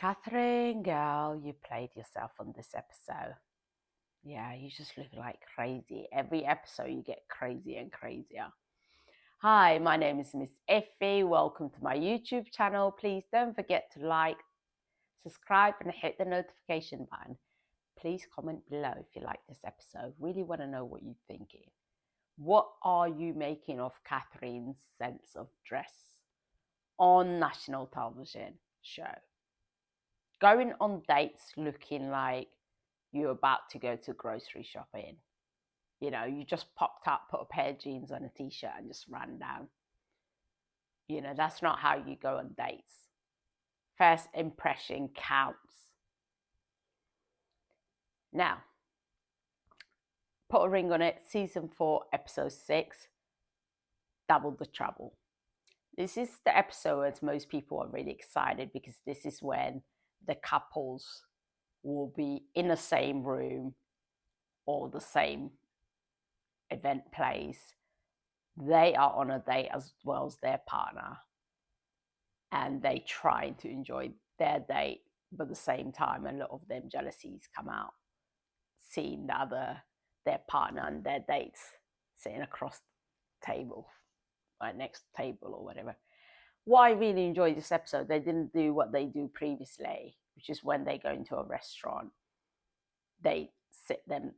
Catherine, girl, you played yourself on this episode. Yeah, you just look like crazy. Every episode, you get crazier and crazier. Hi, my name is Miss Effie. Welcome to my YouTube channel. Please don't forget to like, subscribe, and hit the notification button. Please comment below if you like this episode. Really want to know what you're thinking. What are you making of Catherine's sense of dress on national television show? Going on dates looking like you're about to go to grocery shopping. You just popped up, put a pair of jeans on a t-shirt and just ran down. That's not how you go on dates. First impression counts. Now, put a ring on it. Season 4, episode 6, Double the Trouble. This is the episode as most people are really excited because this is when the couples will be in the same room or the same event place. They are on a date as well as their partner, and they trying to enjoy their date, but at the same time a lot of them jealousies come out, seeing their partner and their dates sitting across the table, right next table or whatever. What I really enjoyed this episode, they didn't do what they do previously, which is when they go into a restaurant, they sit them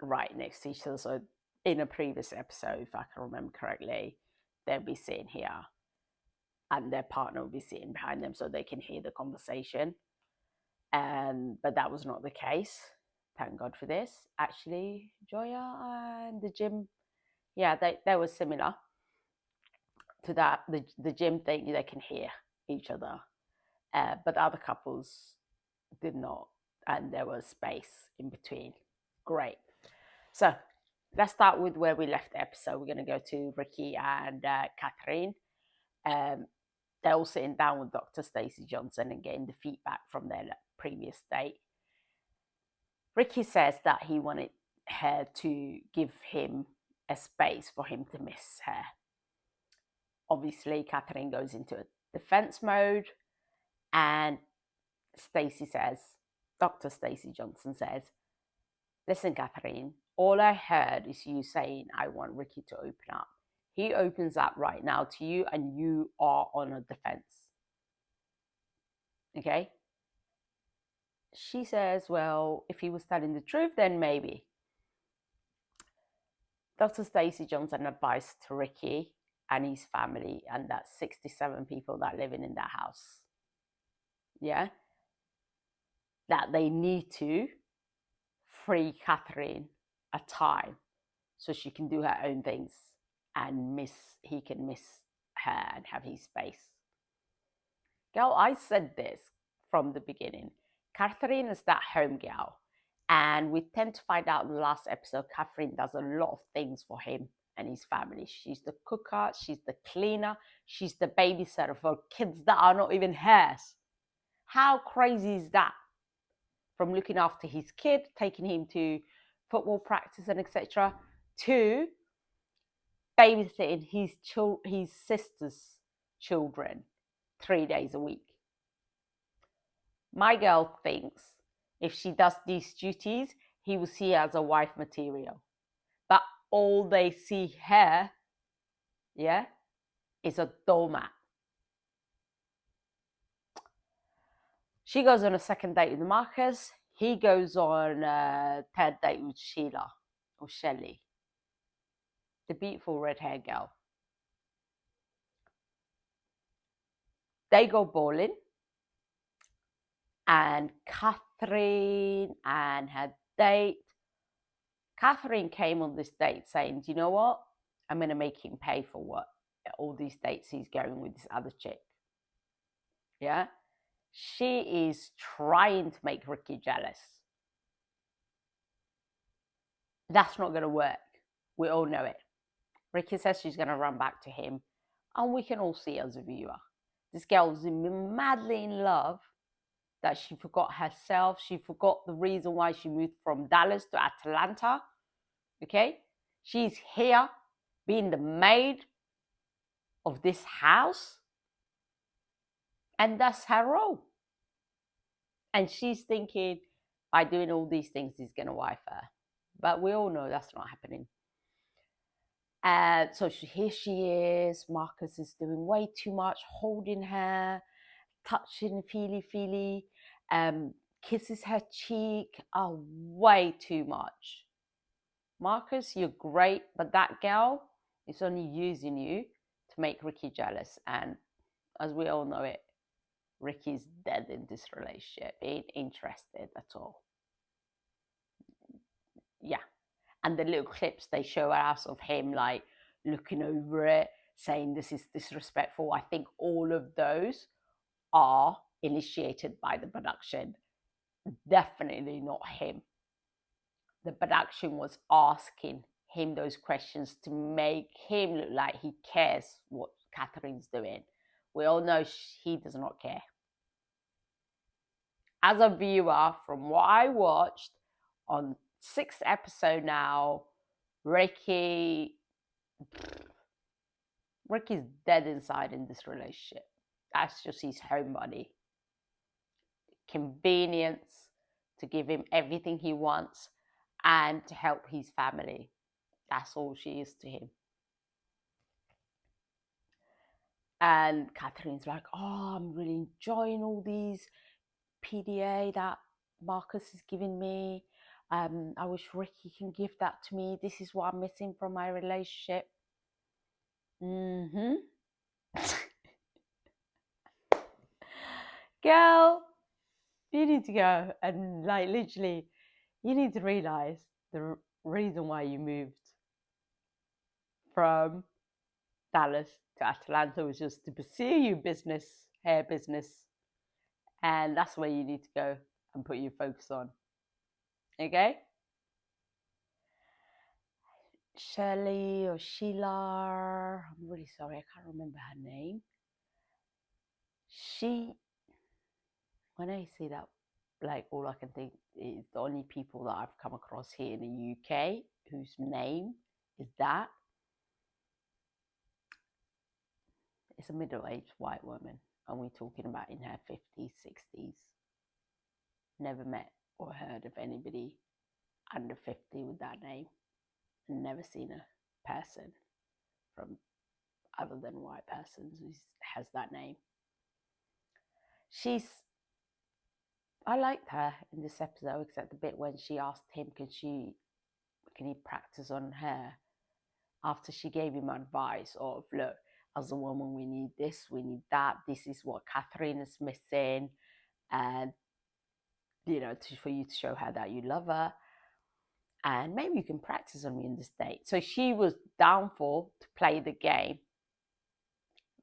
right next to each other. So in a previous episode, if I can remember correctly, they'll be sitting here and their partner will be sitting behind them so they can hear the conversation. But that was not the case. Thank God for this. Actually, Joya and the gym, yeah, they were similar to that. The gym thing, they can hear each other. But other couples did not, and there was space in between. Great. So let's start with where we left the episode. We're going to go to Ricky and Catherine. They're all sitting down with Dr. Stacey Johnson and getting the feedback from their previous date. Ricky says that he wanted her to give him a space for him to miss her. Obviously, Catherine goes into a defense mode, and Dr. Stacey Johnson says, listen, Catherine, all I heard is you saying, I want Ricky to open up. He opens up right now to you, and you are on a defense. Okay? She says, well, if he was telling the truth, then maybe. Dr. Stacey Johnson advised to Ricky and his family, and that's 67 people that living in that house, yeah, that they need to free Catherine a time so she can do her own things and he can miss her and have his space. Girl, I said this from the beginning. Catherine is that home girl. And we tend to find out in the last episode, Catherine does a lot of things for him and his family. She's the cooker, she's the cleaner, she's the babysitter for kids that are not even hers. How crazy is that? From looking after his kid, taking him to football practice and etc., to babysitting his sister's children 3 days a week. My girl thinks if she does these duties, he will see her as a wife material. But all they see her, yeah, is a doormat. She goes on a second date with Marcus. He goes on a third date with Sheila or Shelley, the beautiful red hair girl. They go bowling, and Catherine and her date. Catherine came on this date saying, do you know what? I'm going to make him pay for what all these dates he's going with this other chick. Yeah? She is trying to make Ricky jealous. That's not going to work. We all know it. Ricky says she's going to run back to him, and we can all see as a viewer. This girl is madly in love that she forgot herself. She forgot the reason why she moved from Dallas to Atlanta. Okay? She's here being the maid of this house, and that's her role. And she's thinking by doing all these things, he's going to wife her. But we all know that's not happening. And so here she is. Marcus is doing way too much, holding her, touching feely, kisses her cheek. Oh, way too much. Marcus, you're great, but that girl is only using you to make Ricky jealous. And as we all know it, Ricky's dead in this relationship. He ain't interested at all. Yeah. And the little clips they show us of him like looking over it, saying this is disrespectful. I think all of those are initiated by the production. Definitely not him. The production was asking him those questions to make him look like he cares what Catherine's doing. We all know he does not care. As a viewer, from what I watched on 6th episode now, Ricky's dead inside in this relationship. That's just his homebody. Convenience to give him everything he wants and to help his family. That's all she is to him. And Catherine's like, oh, I'm really enjoying all these PDA that Marcus is giving me. I wish Ricky can give that to me. This is what I'm missing from my relationship. Girl, you need to go and like literally, you need to realize the reason why you moved from Dallas to Atlanta was just to pursue your business, hair business, and that's where you need to go and put your focus on. Okay? Shirley or Sheila, I'm really sorry, I can't remember her name. When I say that, like all I can think is the only people that I've come across here in the UK whose name is that. It's a middle-aged white woman, and we're talking about in her 50s, 60s. Never met or heard of anybody under 50 with that name. Never seen a person from other than white persons who has that name. I liked her in this episode, except the bit when she asked him, can he practice on her? After she gave him advice of, look, as a woman, we need this, we need that. This is what Catherine is missing. And, for you to show her that you love her. And maybe you can practice on me in this date. So she was down for to play the game,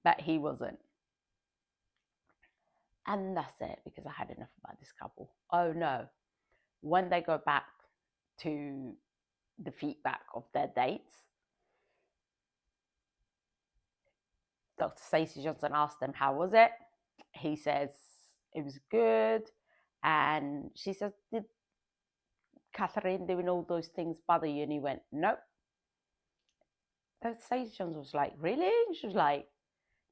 but he wasn't. And that's it, because I had enough about this couple. Oh no. When they go back to the feedback of their dates, Dr. Stacey Johnson asked them, how was it? He says, it was good. And she says, did Catherine doing all those things bother you? And he went, nope. Dr. Stacey Johnson was like, really? And she was like,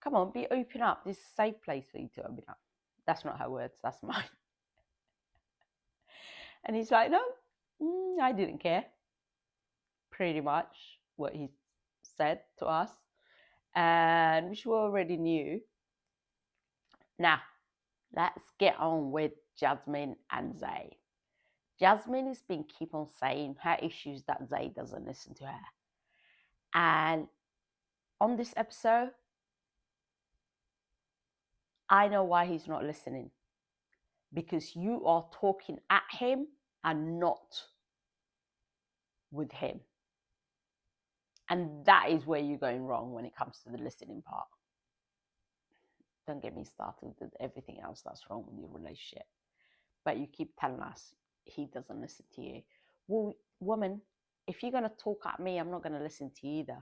come on, open up. This is a safe place for you to open up. That's not her words, that's mine. And he's like, no, I didn't care. Pretty much what he said to us, and which we already knew. Now, let's get on with Jasmine and Zay. Jasmine has been keep on saying her issues that Zay doesn't listen to her. And on this episode, I know why he's not listening. Because you are talking at him and not with him. And that is where you're going wrong when it comes to the listening part. Don't get me started with everything else that's wrong with your relationship. But you keep telling us he doesn't listen to you. Well, woman, if you're going to talk at me, I'm not going to listen to you either.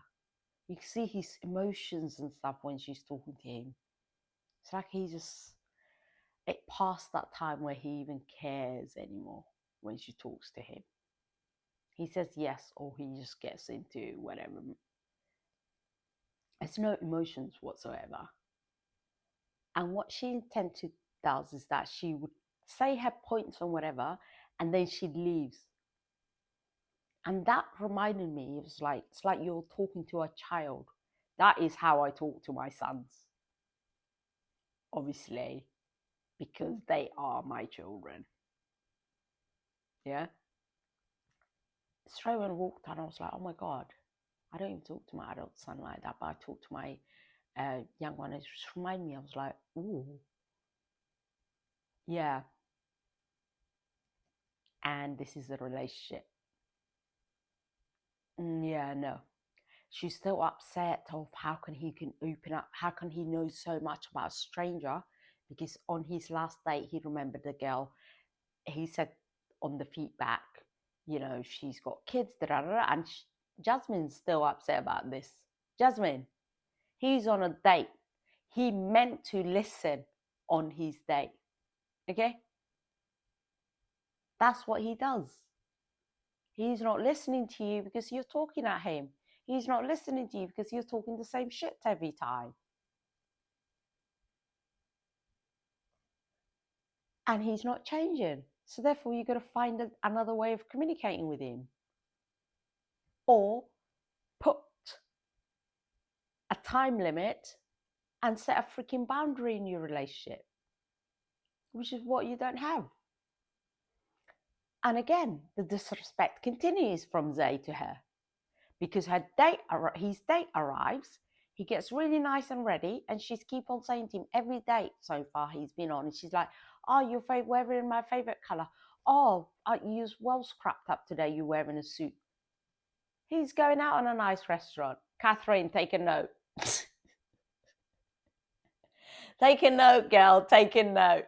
You can see his emotions and stuff when she's talking to him. It's like it passed that time where he even cares anymore when she talks to him. He says yes, or he just gets into whatever. There's no emotions whatsoever. And what she intended does is that she would say her points and whatever, and then she leaves. And that reminded me, it's like you're talking to a child. That is how I talk to my sons, obviously, because they are my children. Yeah. Straight when I walked on, I was like, oh my God, I don't even talk to my adult son like that, but I talk to my young one. It just reminded me, I was like, ooh, yeah. And this is a relationship. Yeah, no. She's still upset of how can he can open up, how can he know so much about a stranger? Because on his last date, he remembered the girl. He said on the feedback, she's got kids, and Jasmine's still upset about this. Jasmine, he's on a date. He meant to listen on his date. Okay? That's what he does. He's not listening to you because you're talking at him. He's not listening to you because you're talking the same shit every time. And he's not changing. So therefore, you've got to find another way of communicating with him. Or put a time limit and set a freaking boundary in your relationship, which is what you don't have. And again, the disrespect continues from Zay to her, because his date arrives, he gets really nice and ready, and she's keep on saying to him every date so far he's been on, and she's like, oh, you're wearing my favorite color. Oh, you're well scrapped up today, you're wearing a suit. He's going out on a nice restaurant. Catherine, take a note. Take a note, girl, take a note.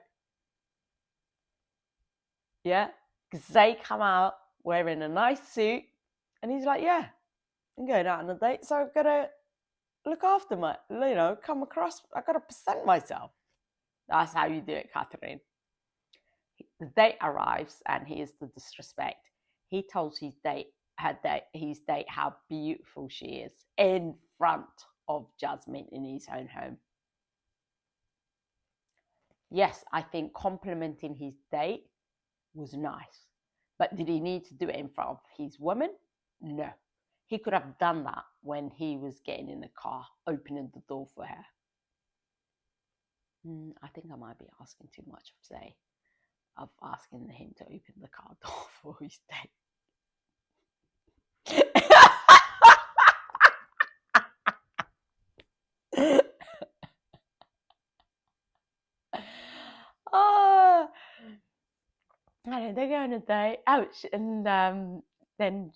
Yeah, because they come out wearing a nice suit, and he's like, yeah, I'm going out on a date, so I've got to look after come across, I've got to present myself. That's how you do it, Catherine. The date arrives, and here's the disrespect. He tells his date how beautiful she is in front of Jasmine in his own home. Yes, I think complimenting his date was nice. But did he need to do it in front of his woman? No. He could have done that when he was getting in the car, opening the door for her. I think I might be asking too much of Zay, of asking him to open the car door for his date. Oh, I know, they're going on a date. Ouch. And then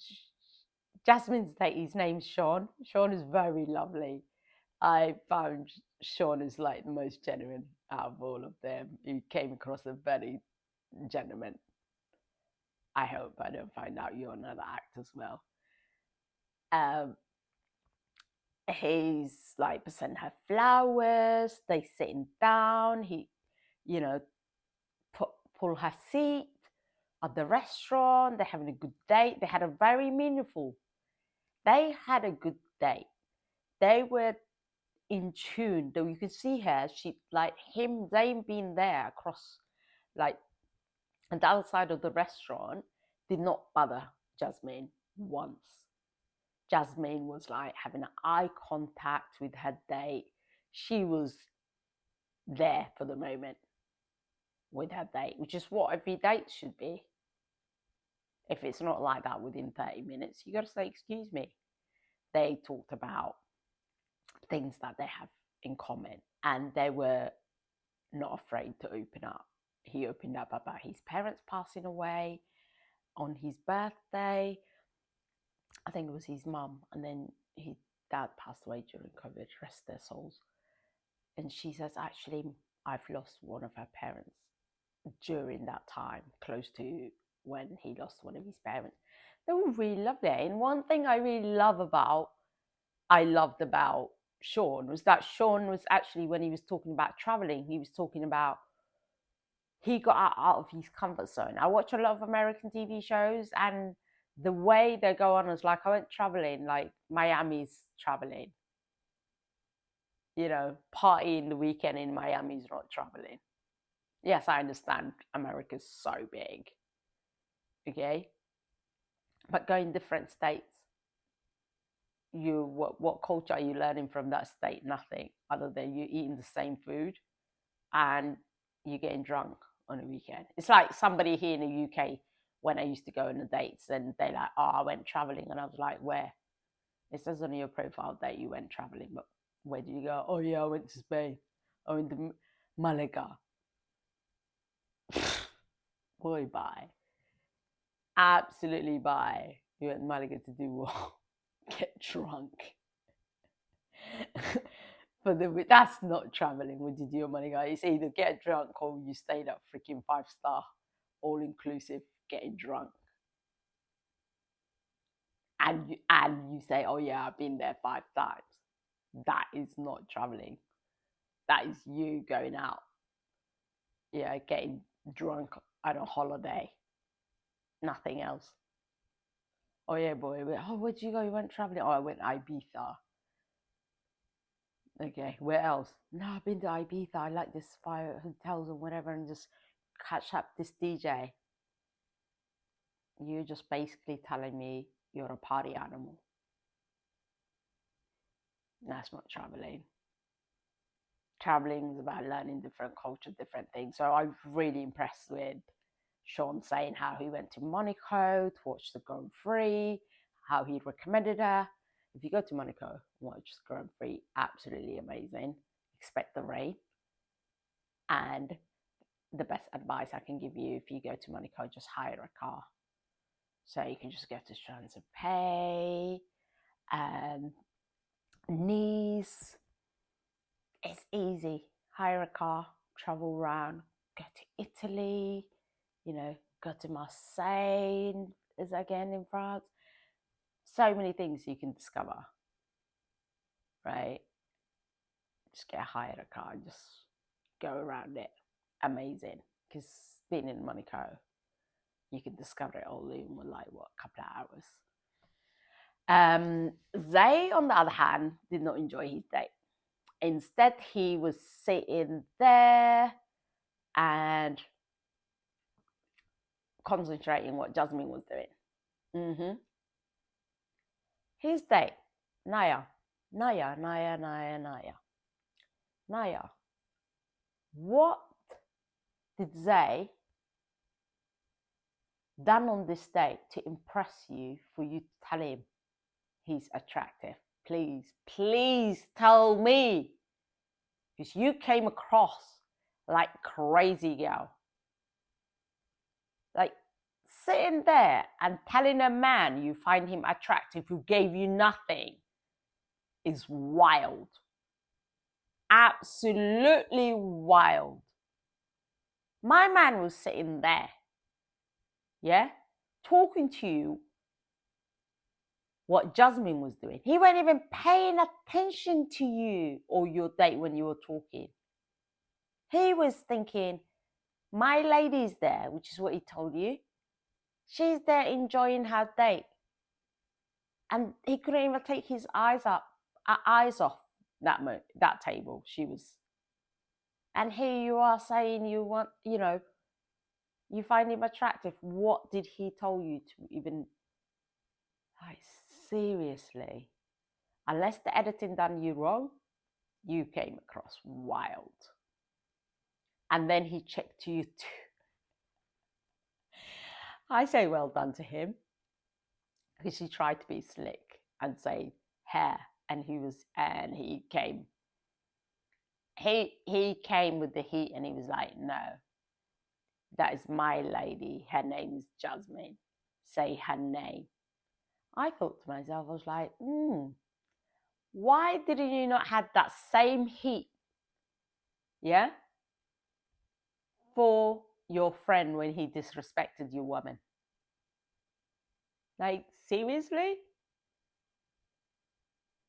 Jasmine's date, his name's Sean. Sean is very lovely. I found Sean is like the most genuine out of all of them. He came across a very gentleman. I hope I don't find out you're another act as well. He's like sent her flowers. They sitting down. He, pull her seat at the restaurant. They're having a good date. They had a very meaningful. They had a good date. They were in tune. Though you could see her. She like him. They being there across, like, on the outside of the restaurant did not bother Jasmine once. Jasmine was like having eye contact with her date. She was there for the moment with her date, which is what every date should be. If it's not like that within 30 minutes, you got to say, excuse me. They talked about things that they have in common, and they were not afraid to open up. He opened up about his parents passing away on his birthday. I think it was his mum, and then his dad passed away during COVID, rest their souls. And she says, actually, I've lost one of her parents during that time, close to when he lost one of his parents. They were really lovely. And one thing I loved about Sean was that Sean was actually, when he was talking about traveling, he was talking about he got out of his comfort zone. I watch a lot of American TV shows, and the way they go on is like, I went traveling, like Miami's traveling. Partying the weekend in Miami is not traveling. Yes, I understand America's so big, okay? But go in different states. What culture are you learning from that state? Nothing other than you eating the same food and you getting drunk on a weekend. It's like somebody here in the UK when I used to go on the dates and they like, oh, I went traveling, and I was like, where? It says on your profile that you went traveling, but where did you go? Oh yeah, I went to Spain. I went to Malaga. Boy, bye. Absolutely bye. You went to Malaga to do what? Get drunk. That's not traveling with you do your money, guys. It's either get drunk or you stayed at freaking 5-star, all inclusive, getting drunk. And you say, oh yeah, I've been there 5 times. That is not traveling. That is you going out. Yeah, getting drunk on a holiday. Nothing else. Oh yeah, boy. Oh, where'd you go? You went traveling? Oh, I went to Ibiza. Okay, where else? No, I've been to Ibiza. I like this 5 hotels or whatever, and just catch up this DJ. You're just basically telling me you're a party animal. That's not traveling. Traveling is about learning different culture, different things. So I'm really impressed with Sean saying how he went to Monaco to watch the Grand Prix, how he recommended her. If you go to Monaco, watch the Grand Prix, absolutely amazing. Expect the rain. And the best advice I can give you if you go to Monaco, just hire a car. So you can just go to Saint-Tropez, Nice. It's easy. Hire a car, travel around, go to Italy, go to Marseille, is again in France. So many things you can discover, right? Just hire a car and just go around it. Amazing. Because being in Monaco, you can discover it all in like a couple of hours. Zay, on the other hand, did not enjoy his date. Instead, he was sitting there and concentrating what Jasmine was doing. His date, Naya. What did Zay done on this date to impress you for you to tell him he's attractive? Please tell me. Because you came across like crazy girl. Like sitting there and telling a man you find him attractive who gave you nothing is wild. Absolutely wild. My man was sitting there, yeah, talking to you what Jasmine was doing. He wasn't even paying attention to you or your date when you were talking. He was thinking, my lady's there, which is what he told you. She's there enjoying her date. And he couldn't even take his eyes off that table. She was. And here you are saying you want, you find him attractive. What did he tell you to even, like, seriously? Unless the editing done you wrong, you came across wild. And then he checked to you too. I say well done to him, because he tried to be slick and say hair, and he came with the heat, and he was like, no, that is my lady, her name is Jasmine, say her name. I thought to myself, I was like, why didn't you not have that same heat, yeah, for your friend when he disrespected your woman? Like, seriously?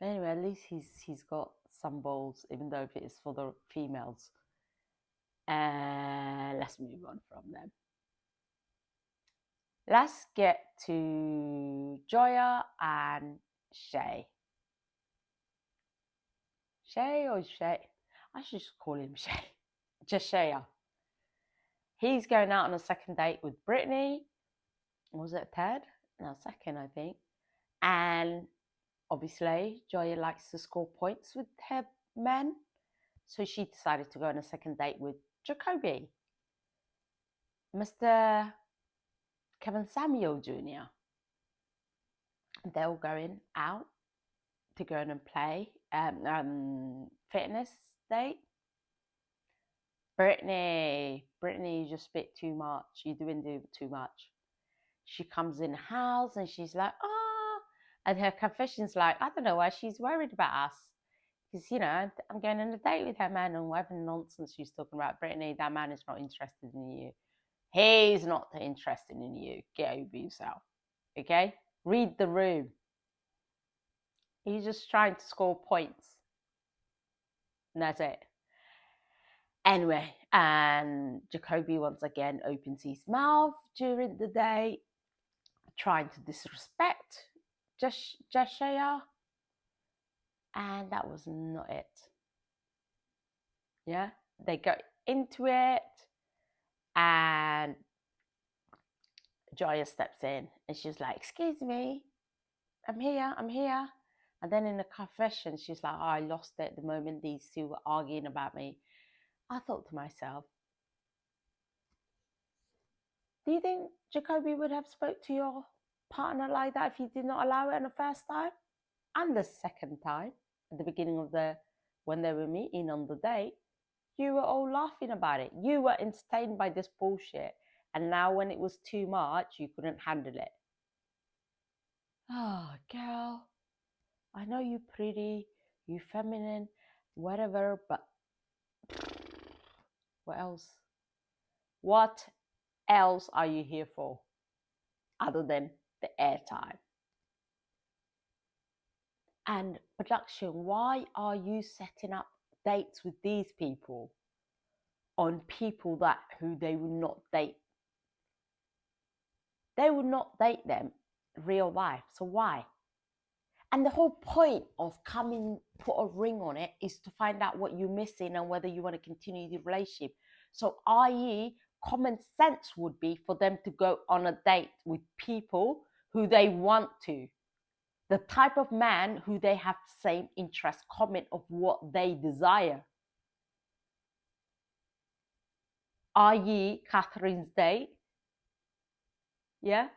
Anyway, at least he's got some balls, even though if it is for the females. Let's move on from them. Let's get to Joya and Shay. Shay or Shay? I should just call him Shay. Just Shaya. He's going out on a second date with Brittany. Was it third? No, second, I think. And obviously, Joya likes to score points with her men. So she decided to go on a second date with Jacoby, Mr. Kevin Samuel Jr. They're all going out to go and play fitness date. Brittany, you're just a bit too much. You're doing too much. She comes in the house and she's like, oh, and her confession's like, I don't know why she's worried about us. Because, you know, I'm going on a date with her man and whatever nonsense she's talking about. Brittany, that man is not interested in you. He's not interested in you. Get over yourself. Okay? Read the room. He's just trying to score points. And that's it. Anyway, and Jacoby once again opens his mouth during the day, trying to disrespect Jashaya. And that was not it. Yeah? They go into it, and Joya steps in and she's like, excuse me, I'm here. And then in the confession, she's like, oh, I lost it the moment these two were arguing about me. I thought to myself, do you think Jacoby would have spoke to your partner like that if you did not allow it on the first time? And the second time, at the beginning of when they were meeting on the date, you were all laughing about it. You were entertained by this bullshit. And now when it was too much, you couldn't handle it. Oh, girl, I know you're pretty, you're feminine, whatever, but what else? What else are you here for other than the airtime? And production, why are you setting up dates with these people on people who they would not date? They would not date them real life. So why? And the whole point of coming, put a ring on it, is to find out what you're missing and whether you want to continue the relationship. So, i.e., common sense would be for them to go on a date with people who they want to. The type of man who they have the same interest, comment of what they desire. i.e., Catherine's date. Yeah,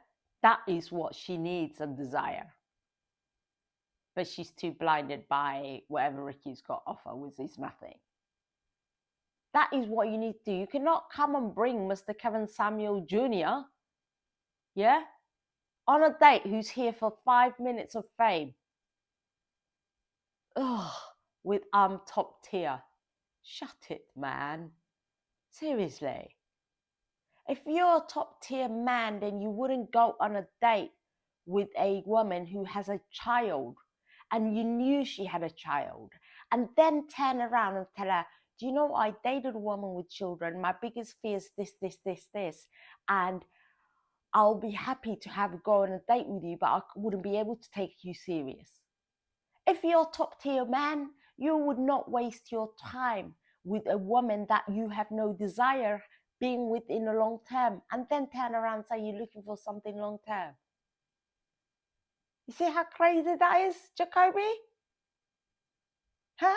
that is what she needs and desire. But she's too blinded by whatever Ricky's got to offer, which is nothing. That is what you need to do. You cannot come and bring Mr. Kevin Samuel Jr., yeah, on a date who's here for 5 minutes of fame. Ugh, with top tier. Shut it, man. Seriously. If you're a top tier man, then you wouldn't go on a date with a woman who has a child and you knew she had a child, and then turn around and tell her, do you know, I dated a woman with children. My biggest fear is this. And I'll be happy to go on a date with you, but I wouldn't be able to take you serious. If you're a top tier man, you would not waste your time with a woman that you have no desire being with in the long term, and then turn around and say you're looking for something long term. You see how crazy that is, Jacoby? Huh?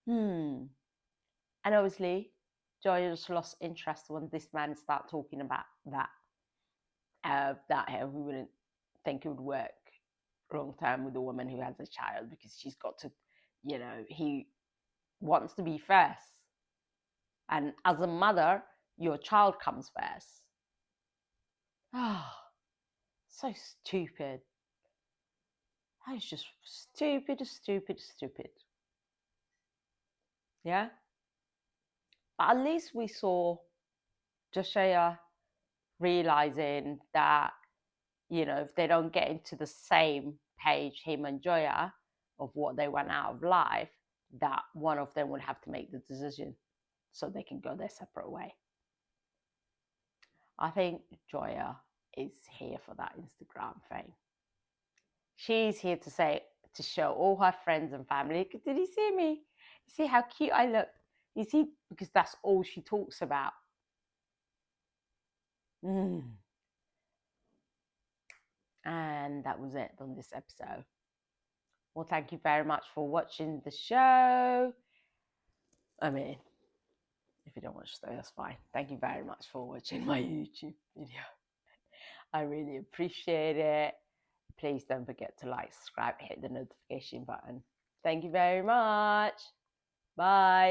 And obviously, Joy just lost interest when this man started talking about that. That we wouldn't think it would work long term with a woman who has a child, because she's got to, he wants to be first. And as a mother, your child comes first. Oh, so stupid. That is just stupid. Yeah? But at least we saw Joshua realizing that, if they don't get into the same page, him and Joya, of what they want out of life, that one of them would have to make the decision so they can go their separate way. I think Joya is here for that Instagram thing. She's here to show all her friends and family, did you see me? See how cute I look? You see, because that's all she talks about. And that was it on this episode. Well, thank you very much for watching the show. I mean, if you don't watch the show, that's fine. Thank you very much for watching my YouTube video. I really appreciate it. Please don't forget to like, subscribe, hit the notification button. Thank you very much. Bye.